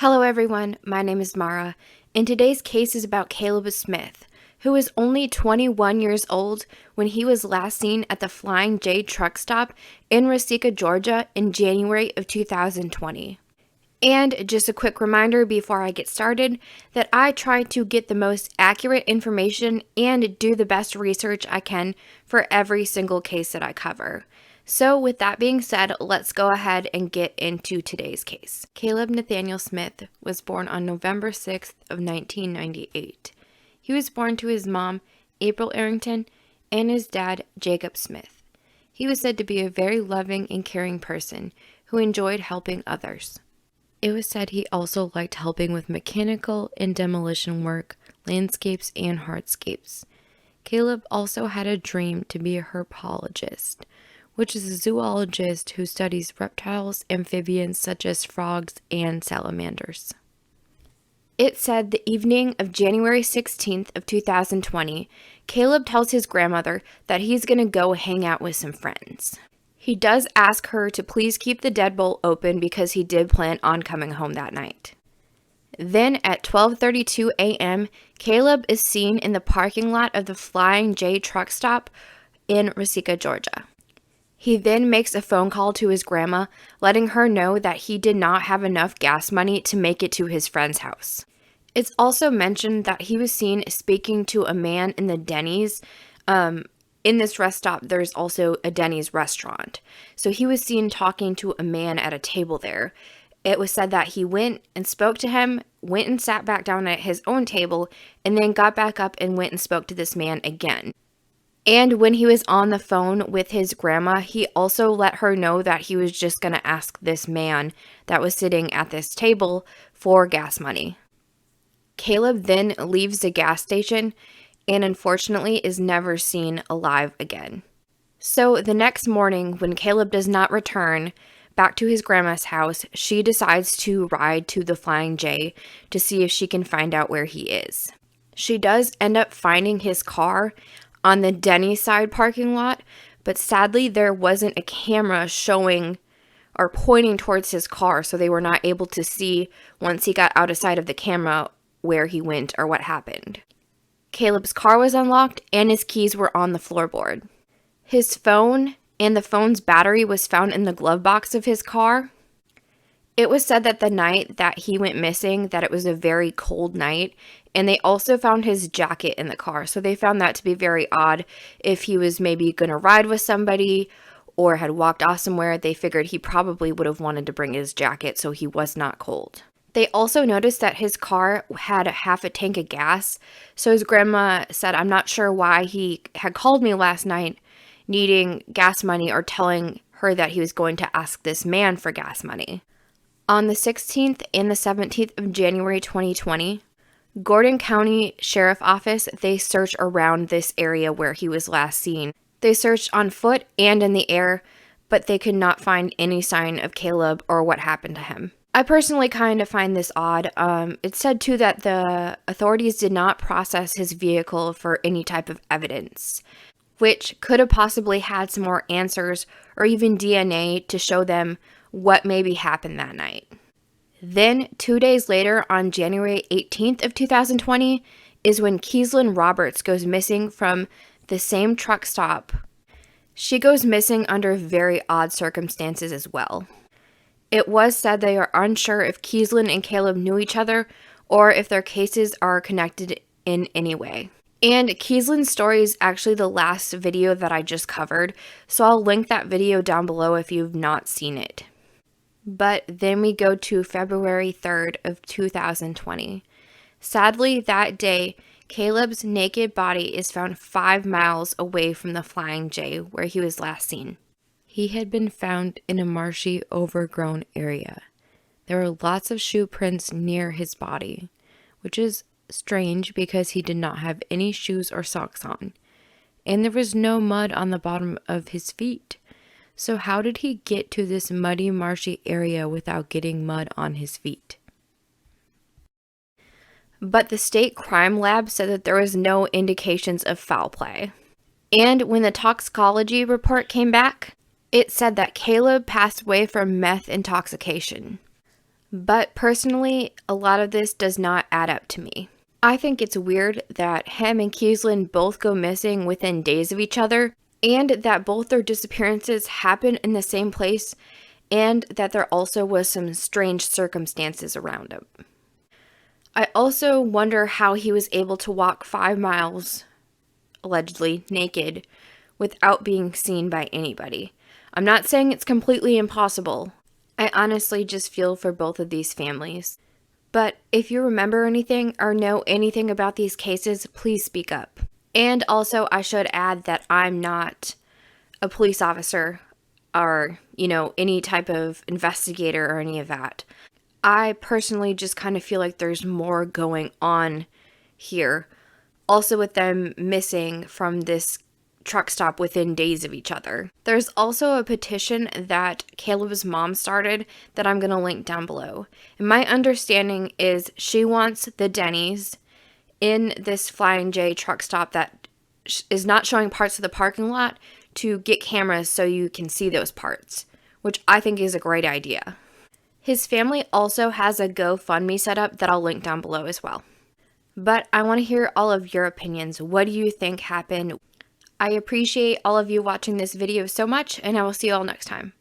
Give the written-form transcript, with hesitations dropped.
Hello everyone, my name is Marah, and today's case is about Caleb Smith, who was only 21 years old when he was last seen at the Flying J truck stop in Resaca, Georgia in January of 2020. And just a quick reminder before I get started that I try to get the most accurate information and do the best research I can for every single case that I cover. So with that being said, let's go ahead and get into today's case. Caleb Nathaniel Smith was born on November 6th of 1998. He was born to his mom, April Arrington, and his dad, Jacob Smith. He was said to be a very loving and caring person who enjoyed helping others. It was said he also liked helping with mechanical and demolition work, landscapes, and hardscapes. Caleb also had a dream to be a herpologist, which is a zoologist who studies reptiles, amphibians such as frogs and salamanders. It said the evening of January 16th of 2020, Caleb tells his grandmother that he's going to go hang out with some friends. He does ask her to please keep the deadbolt open because he did plan on coming home that night. Then at 12:32 a.m., Caleb is seen in the parking lot of the Flying J truck stop in Resaca, Georgia. He then makes a phone call to his grandma, letting her know that he did not have enough gas money to make it to his friend's house. It's also mentioned that he was seen speaking to a man in the Denny's. In this rest stop, there's also a Denny's restaurant. So he was seen talking to a man at a table there. It was said that he went and spoke to him, went and sat back down at his own table, and then got back up and went and spoke to this man again. And when he was on the phone with his grandma, he also let her know that he was just going to ask this man that was sitting at this table for gas money. Caleb then leaves the gas station and unfortunately is never seen alive again. So the next morning, when Caleb does not return back to his grandma's house, she decides to ride to the Flying J to see if she can find out where he is. She does end up finding his car on the Denny side parking lot, but sadly there wasn't a camera showing or pointing towards his car, so they were not able to see once he got out of sight of the camera where he went or what happened. Caleb's car was unlocked and his keys were on the floorboard. His phone and the phone's battery was found in the glove box of his car. It was said that the night that he went missing, that it was a very cold night, and they also found his jacket in the car. So they found that to be very odd. If he was maybe going to ride with somebody or had walked off somewhere, they figured he probably would have wanted to bring his jacket so he was not cold. They also noticed that his car had half a tank of gas. So his grandma said, "I'm not sure why he had called me last night needing gas money or telling her that he was going to ask this man for gas money." On the 16th and the 17th of January 2020, Gordon County Sheriff Office, they searched around this area where he was last seen. They searched on foot and in the air, but they could not find any sign of Caleb or what happened to him. I personally kind of find this odd. It said too that the authorities did not process his vehicle for any type of evidence, which could have possibly had some more answers or even DNA to show them what maybe happened that night. Then 2 days later, on January 18th of 2020, is when Keeslyn Roberts goes missing from the same truck stop. She goes missing under very odd circumstances as well. It was said they are unsure if Keeslyn and Caleb knew each other or if their cases are connected in any way. And Keeslyn's story is actually the last video that I just covered, so I'll link that video down below if you've not seen it. But then we go to February 3rd of 2020. Sadly, that day, Caleb's naked body is found 5 miles away from the Flying J where he was last seen. He had been found in a marshy, overgrown area. There were lots of shoe prints near his body, which is strange because he did not have any shoes or socks on. And there was no mud on the bottom of his feet. So how did he get to this muddy, marshy area without getting mud on his feet? But the state crime lab said that there was no indications of foul play. And when the toxicology report came back, it said that Caleb passed away from meth intoxication. But personally, a lot of this does not add up to me. I think it's weird that him and Keeslyn both go missing within days of each other, and that both their disappearances happen in the same place, and that there also was some strange circumstances around him. I also wonder how he was able to walk 5 miles, allegedly naked, without being seen by anybody. I'm not saying it's completely impossible. I honestly just feel for both of these families. But if you remember anything or know anything about these cases, please speak up. And also, I should add that I'm not a police officer or, any type of investigator or any of that. I personally just kind of feel like there's more going on here. Also, with them missing from this truck stop within days of each other. There's also a petition that Caleb's mom started that I'm going to link down below. And my understanding is she wants the Denny's in this Flying J truck stop that is not showing parts of the parking lot to get cameras so you can see those parts, which I think is a great idea. His family also has a GoFundMe set up that I'll link down below as well. But I want to hear all of your opinions. What do you think happened? I appreciate all of you watching this video so much, and I will see you all next time.